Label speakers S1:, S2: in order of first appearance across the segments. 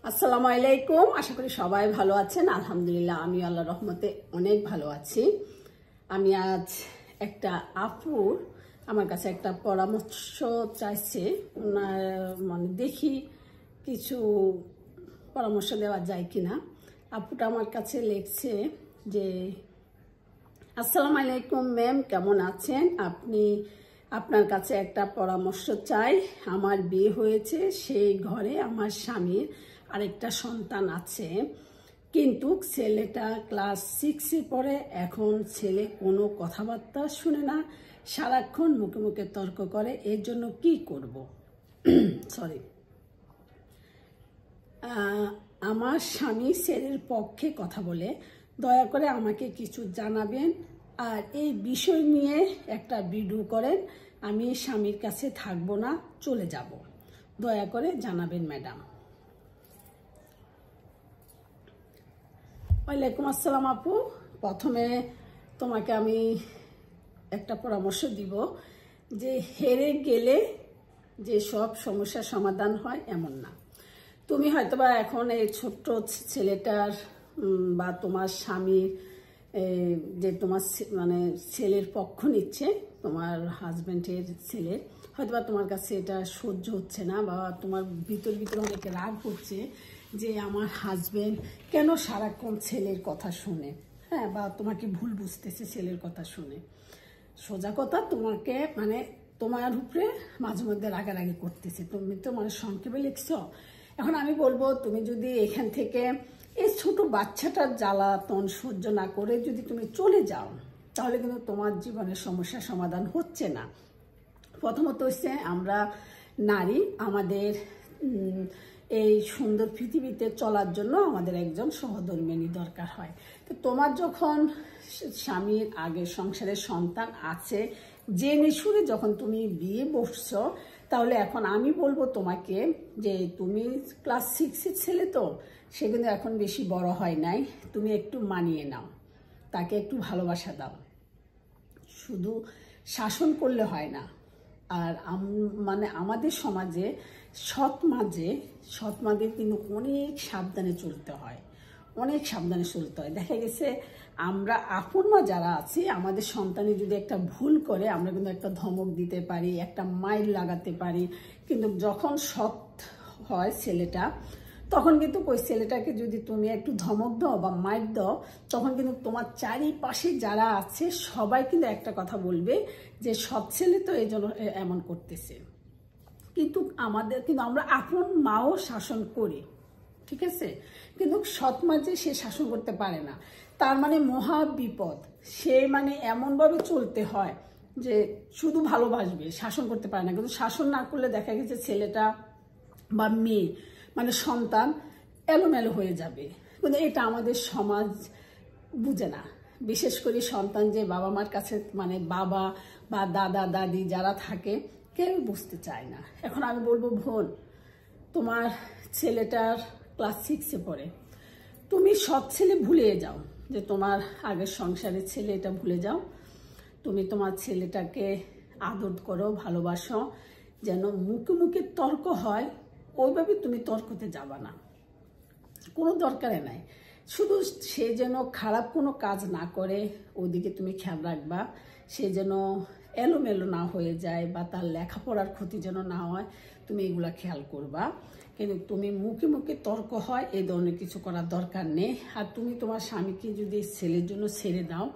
S1: আসসালামু আলাইকুম। আশা করি সবাই ভালো আছেন। আলহামদুলিল্লাহ আমি আল্লাহর রহমতে অনেক ভালো আছি। আমি আজ একটা আপুর আমার কাছে একটা পরামর্শ চাইছে, ওনার দেখি কিছু পরামর্শ দেওয়া যায় কিনা। আপুটা আমার কাছে লিখছে যে, আসসালামু আলাইকুম ম্যাম, কেমন আছেন আপনি? আপনার কাছে একটা পরামর্শ চাই। আমার বিয়ে হয়েছে, সেই ঘরে আমার স্বামীর আরেকটা সন্তান আছে, কিন্তু ছেলেটা ক্লাস 6-এ পড়ে। এখন ছেলে কোনো কথাবার্তা শুনে না, সারাক্ষণ মুখে মুখে তর্ক করে। এর জন্য কি করব? সরি, আমার স্বামী ছেলের পক্ষে কথা বলে, দয়া করে আমাকে কিছু জানাবেন আর এই বিষয় নিয়ে একটা ভিডিও করেন। আমি স্বামীর কাছে থাকবো না, চলে যাব, দয়া করে জানাবেন ম্যাডাম। ওয়ালাইকুম আসসালাম আপু, প্রথমে তোমাকে আমি একটা পরামর্শ দিব যে হেরে গেলে যে সব সমস্যার সমাধান হয় এমন না। তুমি হয়তোবা এখন এই ছোট্ট ছেলেটার বা তোমার স্বামীর যে তোমার ছেলের পক্ষ নিচ্ছে, তোমার হাজব্যান্ডের ছেলের, হয়তোবা তোমার কাছে এটা সহ্য হচ্ছে না, বা তোমার ভিতর অনেক রাগ হচ্ছে যে আমার হাজব্যান্ড কেন সারাক্ষণ ছেলের কথা শুনে, হ্যাঁ, বা তোমাকে ভুল বুঝতেছে ছেলের কথা শুনে। সোজা কথা, তোমাকে তোমার উপরে মাঝে মধ্যে রাগারাগি করতেছে। তুমি তো সংক্ষেপে লিখছ। এখন আমি বলবো, তুমি যদি এখান থেকে এই ছোট বাচ্চাটার জ্বালাতন সহ্য না করে যদি তুমি চলে যাও, তাহলে কিন্তু তোমার জীবনের সমস্যার সমাধান হচ্ছে না। প্রথমত হচ্ছে, আমরা নারী, আমাদের এই সুন্দর পৃথিবীতে চলার জন্য আমাদের একজন সহধর্মিণী দরকার হয়। তো তোমার যখন স্বামীর আগের সংসারের সন্তান আছে, জেনে শুনে যখন তুমি বিয়ে বসছো, তাহলে এখন আমি বলবো তোমাকে যে তুমি ক্লাস 6-এর ছেলে, তো সে কিন্তু এখন বেশি বড় হয় নাই, তুমি একটু মানিয়ে নাও, তাকে একটু ভালোবাসা দাও। শুধু শাসন করলে হয় না। আর আমাদের সমাজে সৎ মাঝে কিন্তু অনেক সাবধানে চলতে হয়, অনেক সাবধানে চলতে হয়। দেখা গেছে আমরা আপন মা যারা আছি, আমাদের সন্তানে যদি একটা ভুল করে, আমরা কিন্তু একটা ধমক দিতে পারি, একটা মাইর লাগাতে পারি। কিন্তু যখন সৎ হয় ছেলেটা, তখন কিন্তু ওই ছেলেটাকে যদি তুমি একটু ধমক দাও বা মাইর দাও, তখন কিন্তু তোমার চারিপাশে যারা আছে সবাই কিন্তু একটা কথা বলবে যে সৎ ছেলে তো এই জন্য এমন করতেছে। কিন্তু আমরা আপন মাও শাসন করি, ঠিক আছে, কিন্তু সৎ মা যে সে শাসন করতে পারে না, তার মহা বিপদ। সে এমনভাবে চলতে হয় যে শুধু ভালোবাসবে, শাসন করতে পারে না। কিন্তু শাসন না করলে দেখা গেছে ছেলেটা বা মেয়ে সন্তান এলোমেলো হয়ে যাবে। কিন্তু এটা আমাদের সমাজ বুঝে না। বিশেষ করে সন্তান যে বাবা মার কাছে বাবা বা দাদা দাদি যারা থাকে, কেউ বুঝতে চায় না। এখন আমি বলবো, বোন, তোমার ছেলেটার ক্লাস 6-এ পড়ে, তুমি সব ছেলে ভুলে যাও, যে তোমার আগের সংসারের ছেলে, এটা ভুলে যাও। তুমি তোমার ছেলেটাকে আদর করো, ভালোবাসো। যেন মুখে মুখে তর্ক হয়, ওইভাবে তুমি তর্কতে যাবা না, কোনো দরকারে নাই। শুধু সে যেন খারাপ কোনো কাজ না করে, ওইদিকে তুমি খেয়াল রাখবা। সে যেন এলোমেলো না হয়ে যায়, বা তার লেখাপড়ার ক্ষতি যেন না হয়, তুমি এগুলা খেয়াল করবা। কিন্তু তুমি মুখে মুখে তর্ক হয়, এই ধরনের কিছু করার দরকার নেই। আর তুমি তোমার স্বামীকে যদি ছেলের জন্য ছেড়ে দাও,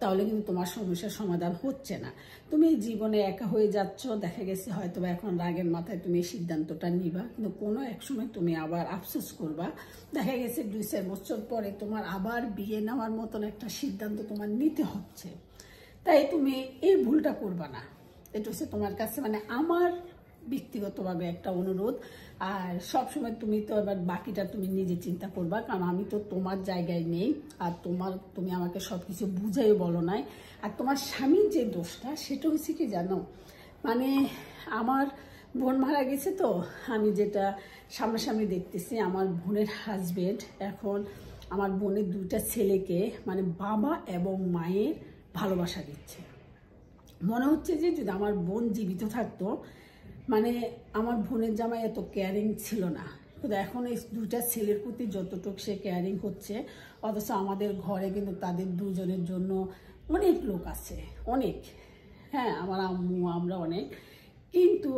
S1: তাহলে কিন্তু তোমার সমস্যার সমাধান হচ্ছে না। তুমি জীবনে একা হয়ে যাচ্ছ। দেখা গেছে হয়তো এখন রাগের মাথায় তুমি এই সিদ্ধান্তটা নিবা, কিন্তু কোনো এক সময় তুমি আবার আফসোস করবা। দেখা গেছে 2-4 বছর পরে তোমার আবার বিয়ে নেওয়ার মতন একটা সিদ্ধান্ত তোমার নিতে হচ্ছে। তাই তুমি এই ভুলটা করবা না। এটা হচ্ছে তোমার কাছে আমার ব্যক্তিগতভাবে একটা অনুরোধ। আর সবসময় তুমি তো এবার বাকিটা তুমি নিজে চিন্তা করবা, কারণ আমি তো তোমার জায়গায় নেই। আর তুমি আমাকে সব কিছু বুঝাই বলো নাই। আর তোমার স্বামীর যে দোষটা, সেটা হচ্ছে কি জানো, আমার বোন মারা গেছে, তো আমি যেটা সামনাসামনি দেখতেছি, আমার বোনের হাজবেন্ড এখন আমার বোনের 2টা ছেলেকে বাবা এবং মায়ের ভালোবাসা দিচ্ছে। মনে হচ্ছে যে যদি আমার বোন জীবিত থাকতো, আমার বোনের জামাই এত কেয়ারিং ছিল না। কিন্তু এখন এই দুইটা ছেলের প্রতি যতটুকু সে কেয়ারিং হচ্ছে, অথচ আমাদের ঘরে কিন্তু তাদের দুজনের জন্য অনেক লোক আছে, অনেক। হ্যাঁ, আমার আম্মু, আমরা অনেক, কিন্তু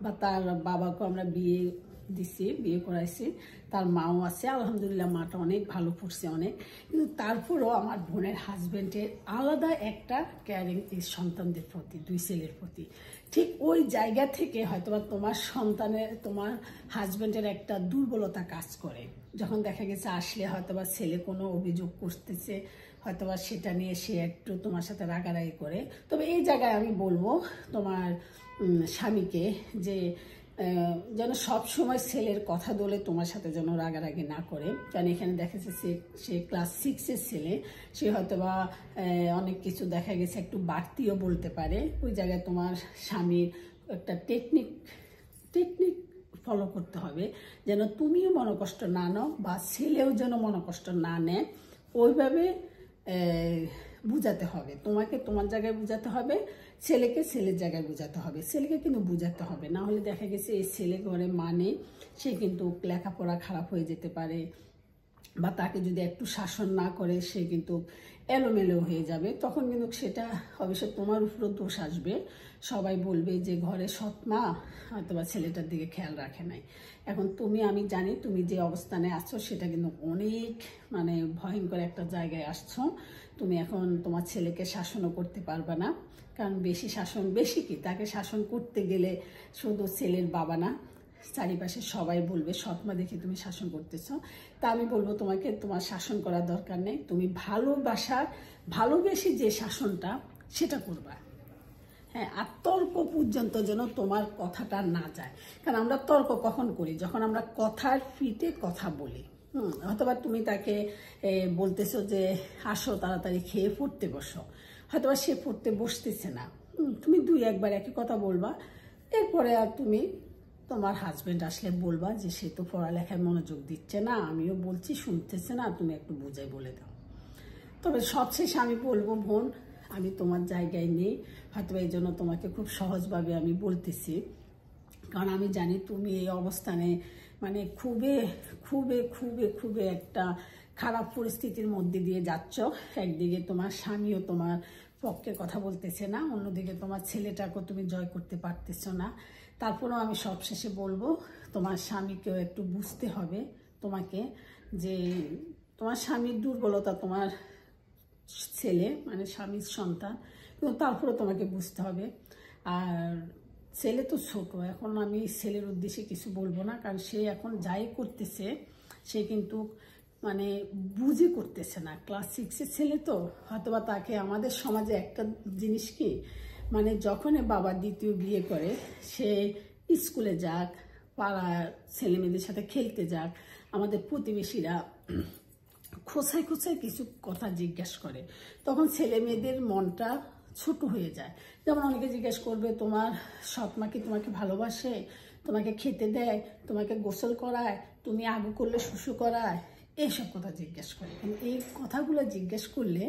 S1: বা তার বাবাকে আমরা বিয়ে করাইছি, তার মাও আছে, আলহামদুলিল্লাহ মাটা অনেক ভালো পড়ছে অনেক। কিন্তু তারপরেও আমার বোনের হাজব্যান্ডের আলাদা একটা কেয়ারিং এই সন্তানদের প্রতি, দুই ছেলের প্রতি। ঠিক ওই জায়গা থেকে হয়তোবা তোমার হাজব্যান্ডের একটা দুর্বলতা কাজ করে। যখন দেখা গেছে আসলে হয়তোবা ছেলে কোনো অভিযোগ করতেছে, হয়তোবা সেটা নিয়ে সে একটু তোমার সাথে রাগারাগি করে। তবে এই জায়গায় আমি বলবো তোমার স্বামীকে যে যেন সব সময় ছেলের কথা বলে তোমার সাথে যেন রাগারাগি না করে। কারণ এখানে দেখা যাচ্ছে সে ক্লাস 6-এর ছেলে, সে হয়তোবা অনেক কিছু দেখা গেছে একটু বাড়তিও বলতে পারে। ওই জায়গায় তোমার স্বামীর একটা টেকনিক ফলো করতে হবে, যেন তুমিও মনোকষ্ট না নাও বা ছেলেও যেন মনোকষ্ট না নেয়। ওইভাবে বুঝাতে হবে, তোমাকে তোমার জায়গায় বুঝাতে হবে, ছেলেকে ছেলের জায়গায় বুঝাতে হবে। ছেলেকে কিন্তু বুঝাতে হবে, না হলে দেখা গেছে এই ছেলে ঘরে মানে সে কিন্তু লেখাপড়া খারাপ হয়ে যেতে পারে, বা তাকে যদি একটু শাসন না করে সে কিন্তু এলোমেলো হয়ে যাবে। তখন কিন্তু সেটা অবশ্য তোমার উপরও দোষ আসবে, সবাই বলবে যে ঘরে সৎ মা হয়তোবা ছেলেটার দিকে খেয়াল রাখে নাই। এখন আমি জানি তুমি যে অবস্থানে আছো সেটা কিন্তু অনেক মানে ভয়ঙ্কর একটা জায়গায় আসছো। তুমি এখন তোমার ছেলেকে শাসনও করতে পারবে না, কারণ বেশি কি তাকে শাসন করতে গেলে শুধু ছেলের বাবা না, চারিপাশে সবাই বলবে সৎমা দেখে তুমি শাসন করতেছ। তা আমি বলবো তোমাকে তোমার শাসন করার দরকার নেই, তুমি ভালোবেসে যে শাসনটা সেটা করবা। হ্যাঁ, আর তর্ক পর্যন্ত যেন তোমার কথাটা না যায়। কারণ আমরা তর্ক কখন করি? যখন আমরা কথার ফিটে কথা বলি। হয়তোবা তুমি তাকে বলতেছো যে আসো তাড়াতাড়ি খেয়ে পড়তে বসো, হয়তোবা সে পড়তে বসতেছে না, তুমি 2-1 একই কথা বলবা। এরপরে আর তুমি তোমার হাজবেন্ড আসলে বলবা যে সে তো পড়ালেখায় মনোযোগ দিচ্ছে না, আমিও বলছি শুনতেছে না, তুমি একটু বুঝাই বলে দাও। তবে সবশেষে আমি বলবো বোন, আমি তোমার জায়গায় নেই, হয়তো এই জন্য তোমাকে খুব সহজভাবে আমি বলতেছি। কারণ আমি জানি তুমি এই অবস্থানে মানে খুবই একটা খারাপ পরিস্থিতির মধ্যে দিয়ে যাচ্ছ। একদিকে তোমার স্বামীও তোমার পক্ষে কথা বলতেছে না, অন্যদিকে তোমার ছেলেটাকেও তুমি জয় করতে পারতেছো না। তারপরেও আমি সবশেষে বলবো তোমার স্বামীকেও একটু বুঝতে হবে তোমাকে, যে তোমার স্বামীর দুর্বলতা তোমার ছেলে মানে স্বামীর সন্তান, কিন্তু তারপরেও তোমাকে বুঝতে হবে। আর ছেলে তো ছোট, এখন আমি ছেলের উদ্দেশ্যে কিছু বলবো না, কারণ সে এখন যাই করতেছে সে কিন্তু মানে বুঝে করতেছে না। ক্লাস 6-এর ছেলে তো, হয়তোবা তাকে আমাদের সমাজে একটা জিনিস কি মানে যখন বাবা দ্বিতীয় বিয়ে করে সে স্কুলে যাক, পাড়ার ছেলেমেয়েদের সাথে খেলতে যাক, আমাদের প্রতিবেশীরা খোঁচায় কিছু কথা জিজ্ঞেস করে, তখন ছেলে মেয়েদের মনটা ছোট হয়ে যায়। যেমন অনেকে জিজ্ঞেস করবে তোমার সৎমা কি তোমাকে ভালোবাসে, তোমাকে খেতে দেয়, তোমাকে গোসল করায়, তুমি আগু করলে শুশু করায়, এইসব কথা জিজ্ঞেস করে। কিন্তু এই কথাগুলো জিজ্ঞেস করলে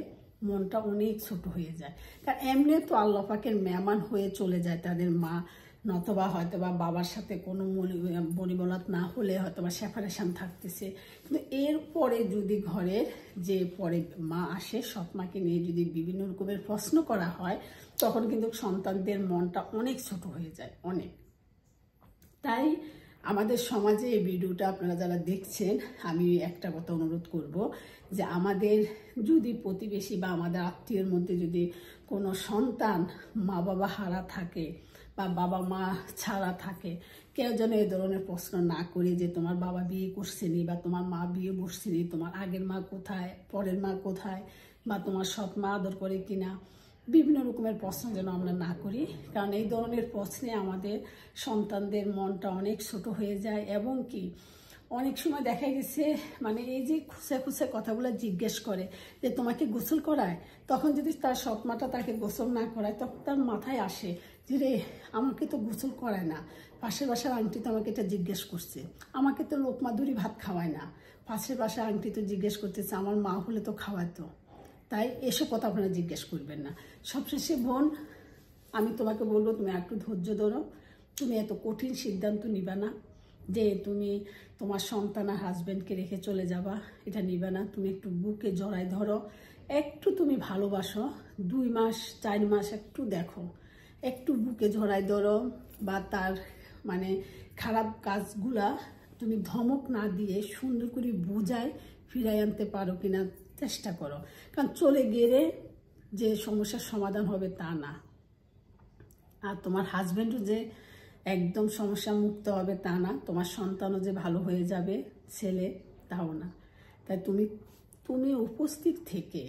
S1: মনটা অনেক ছোট হয়ে যায়। কারণ এমনি তো আল্লাহ পাকের মেহমান হয়ে চলে যায় তাদের মা, নতবা হয়তোবা বাবার সাথে কোনো বনিবনাত না হলে হয়তোবা সেপারেশন থাকতেছে। কিন্তু এরপরে যদি ঘরের যে পরে মা আসে, সৎ মাকে নিয়ে যদি বিভিন্ন রকমের প্রশ্ন করা হয়, তখন কিন্তু সন্তানদের মনটা অনেক ছোট হয়ে যায়, অনেক। তাই আমাদের সমাজে এই ভিডিওটা আপনারা যারা দেখছেন, আমি একটা কথা অনুরোধ করব যে আমাদের যদি প্রতিবেশী বা আমাদের আত্মীয়ের মধ্যে যদি কোনো সন্তান মা বাবা হারা থাকে বা বাবা মা ছাড়া থাকে, কেউ যেন এই ধরনের প্রশ্ন না করি যে তোমার বাবা বিয়ে করছেনি বা তোমার মা বিয়ে বসছেনি, তোমার আগের মা কোথায়, পরের মা কোথায়, বা তোমার সৎ মা আদর করে কিনা, বিভিন্ন রকমের প্রশ্ন যেন আমরা না করি। কারণ এই ধরনের প্রশ্নে আমাদের সন্তানদের মনটা অনেক ছোট হয়ে যায়। এবং কি অনেক সময় দেখা গেছে মানে এই যে খুঁচে কথাগুলো জিজ্ঞেস করে যে তোমাকে গোসল করায়, তখন যদি তার সৎ মাটা তাকে গোসল না করায়, তখন তার মাথায় আসে যে রে আমাকে তো গোসল করায় না, পাশের বাসার আন্টি তো আমাকে এটা জিজ্ঞেস করছে, আমাকে তো লোকমাধুরী ভাত খাওয়ায় না, পাশের বাসার আন্টি তো জিজ্ঞেস করতেছে, আমার মা হলে তো খাওয়াতো। তাই এসব কথা আপনারা জিজ্ঞেস করবেন না। সবশেষে বোন আমি তোমাকে বলবো তুমি একটু ধৈর্য ধরো, তুমি এত কঠিন সিদ্ধান্ত নিবা না। যে তুমি তোমার সন্তান আর হাজব্যান্ডকে রেখে চলে যাবা, এটা নিবে না। তুমি একটু বুকে জড়াই ধরো, একটু তুমি ভালোবাসো, 2 মাস 4 মাস একটু দেখো, একটু বুকে জড়াই ধরো, বা তার মানে খারাপ কাজগুলা তুমি ধমক না দিয়ে সুন্দর করে বোঝায় ফিরাই আনতে পারো কিনা চেষ্টা করো। কারণ চলে গেলে যে সমস্যার সমাধান হবে তা না, আর তোমার হাজব্যান্ডও যে একদম সমস্যা মুক্ত হবে তা না, তোমার সন্তানও যে ভালো হয়ে যাবে ছেলে তাও না। তাই তুমি উপস্থিত থেকে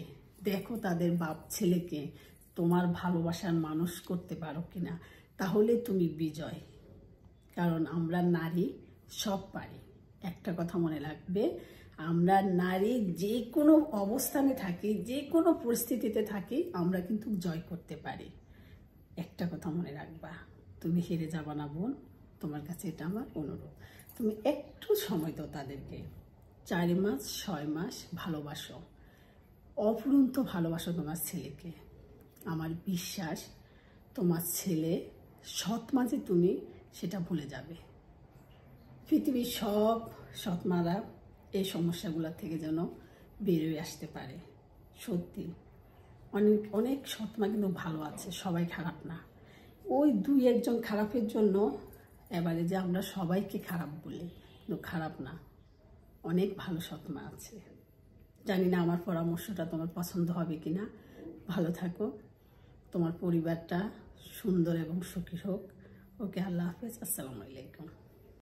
S1: দেখো তাদের বাপ ছেলেকে তোমার ভালোবাসার মানুষ করতে পারো কিনা, তাহলে তুমি বিজয়। কারণ আমরা নারী সব পারি। একটা কথা মনে রাখবে, আমরা নারী যে কোনো অবস্থানে থাকি, যে কোনো পরিস্থিতিতে থাকি, আমরা কিন্তু জয় করতে পারি। একটা কথা মনে রাখবা, তুমি হেরে যাবা না বোন, তোমার কাছে এটা আমার অনুরোধ। তুমি একটু সময় দাও তাদেরকে, 4 মাস 6 মাস ভালোবাসো, অফুরন্ত ভালোবাসো তোমার ছেলেকে। আমার বিশ্বাস তোমার ছেলে সৎ মাঝে তুমি সেটা ভুলে যাবে। পৃথিবীর সব সৎমারা এই সমস্যাগুলো থেকে যেন বেরোয় আসতে পারে। সত্যি অনেক অনেক সৎমা কিন্তু ভালো আছে, সবাই খারাপ না। ওই 2-1 জন খারাপের জন্য এবারে যে আমরা সবাইকে খারাপ বলি, কিন্তু খারাপ না, অনেক ভালো সৎমা আছে। জানি না আমার পরামর্শটা তোমার পছন্দ হবে কিনা। ভালো থাকো, তোমার পরিবারটা সুন্দর এবং সুখী হোক। ওকে, আল্লাহ হাফেজ, আসসালামু আলাইকুম।